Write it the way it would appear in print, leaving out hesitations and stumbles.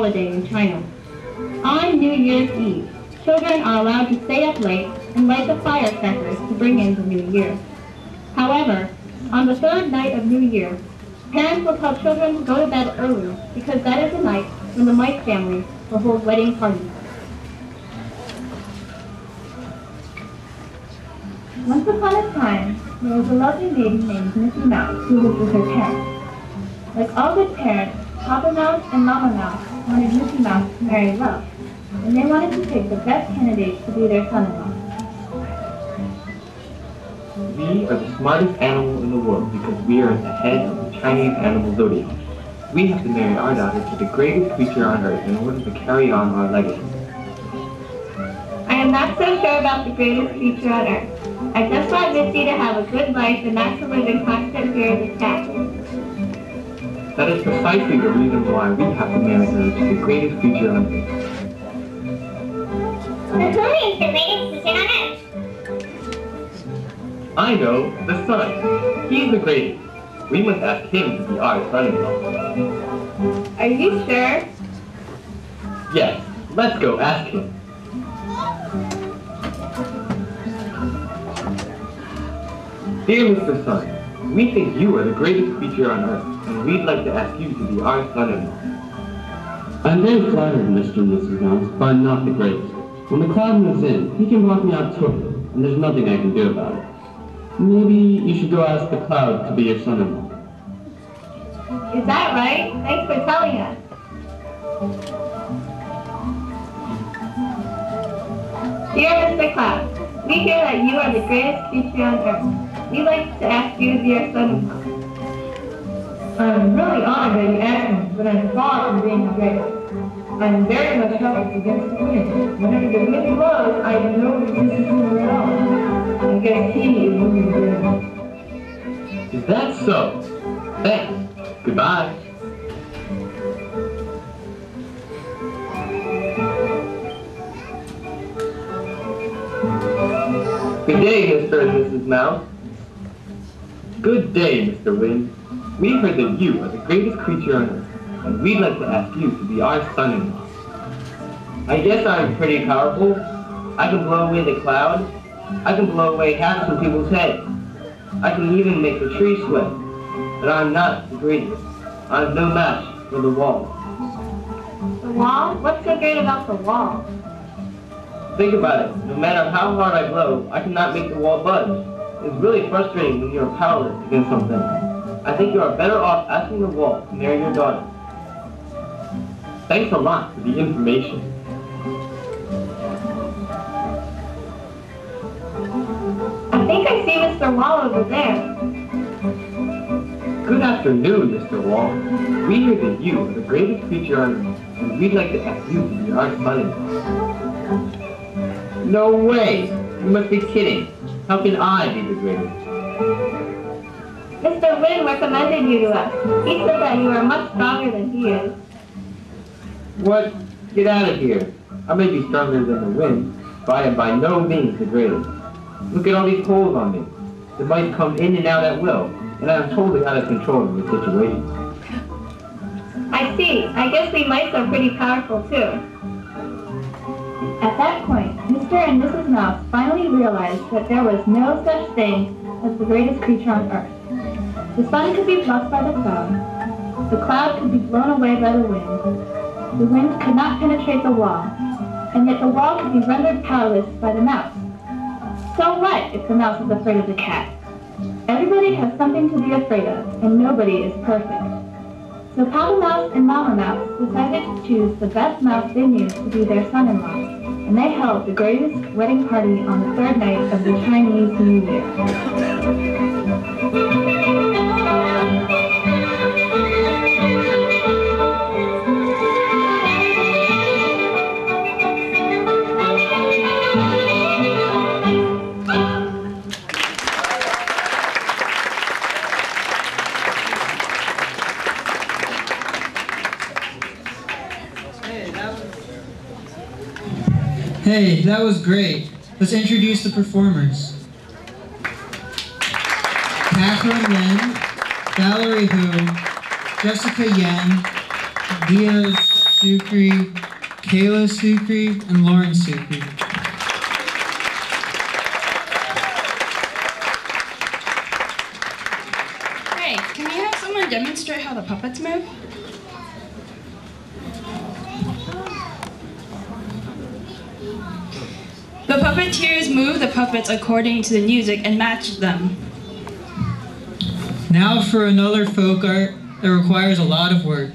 holiday in China. On New Year's Eve, children are allowed to stay up late and light the firecrackers to bring in the new year. However, on the third night of New Year, parents will tell children to go to bed early because that is the night when the Mike family will hold wedding parties. Once upon a time, there was a lovely maiden named Missy Mouse who lived with her parents. Like all good parents, Papa Mouse and Mama Mouse wanted Missy Mouse to marry love, and they wanted to pick the best candidate to be their son-in-law. We are the smartest animal in the world because we are at the head of the Chinese animal zodiac. We have to marry our daughter to the greatest creature on earth in order to carry on our legacy. I am not so sure about the greatest creature on earth. I just want Missy to have a good life and not to live in constant fear of attack. That is precisely the reason why we have to marry her to the greatest creature on earth. But who is the greatest creature on earth? I know, the sun. He is the greatest. We must ask him to be our son-in-law. Are you sure? Yes, let's go ask him. Dear Mr. Sun, we think you are the greatest creature on earth, and we'd like to ask you to be our son-in-law. I'm very flattered, Mr. and Mrs. Mouse, but I'm not the greatest. When the cloud moves in, he can block me out totally, and there's nothing I can do about it. Maybe you should go ask the cloud to be your son-in-law. Is that right? Thanks for telling us. Dear Mr. Cloud, we hear that you are the greatest creature on earth. We'd like to ask you to be our son-in-law. I'm really honored that you asked me, but I'm far from being the greatest. I'm very much helpless against the wind. Whenever the wind blows, I have no resistance to it at all. I guess he is moving good. Is that so? Thanks. Goodbye. Good day, Mr. and Mrs. Mouse. Good day, Mr. Wind. We heard that you are the greatest creature on earth, and we'd like to ask you to be our son-in-law. I guess I'm pretty powerful. I can blow away the cloud. I can blow away hats from people's heads. I can even make the trees sweat. But I'm not the greatest. I'm no match for the wall. The wall? What's so great about the wall? Think about it. No matter how hard I blow, I cannot make the wall budge. It's really frustrating when you are powerless against something. I think you are better off asking the wall to marry your daughter. Thanks a lot for the information. I think I see Mr. Wall over there. Good afternoon, Mr. Wall. We hear that you are the greatest creature on earth, and we'd like to ask you to be our son-in-law. No way! You must be kidding. How can I be the greatest? Mr. Wind recommended you to us. He said that you are much stronger than he is. What? Get out of here. I may be stronger than the wind, but I am by no means the greatest. Look at all these holes on me. The mice come in and out at will, and I am totally out of control of the situation. I see. I guess we mice are pretty powerful too. At that point, Mr. and Mrs. Mouse finally realized that there was no such thing as the greatest creature on earth. The sun could be blocked by the cloud could be blown away by the wind could not penetrate the wall, and yet the wall could be rendered powerless by the mouse. So what if the mouse is afraid of the cat? Everybody has something to be afraid of, and nobody is perfect. So Papa Mouse and Mama Mouse decided to choose the best mouse they knew to be their son-in-law, and they held the greatest wedding party on the third night of the Chinese New Year. Hey, that was great. Let's introduce the performers. Catherine Lin, Valerie Hu, Jessica Yen, Diaz Sucre, Kayla Sucre, and Lauren Sucre. Hey, can we have someone demonstrate how the puppets move? The puppeteers move the puppets according to the music and match them. Now for another folk art that requires a lot of work.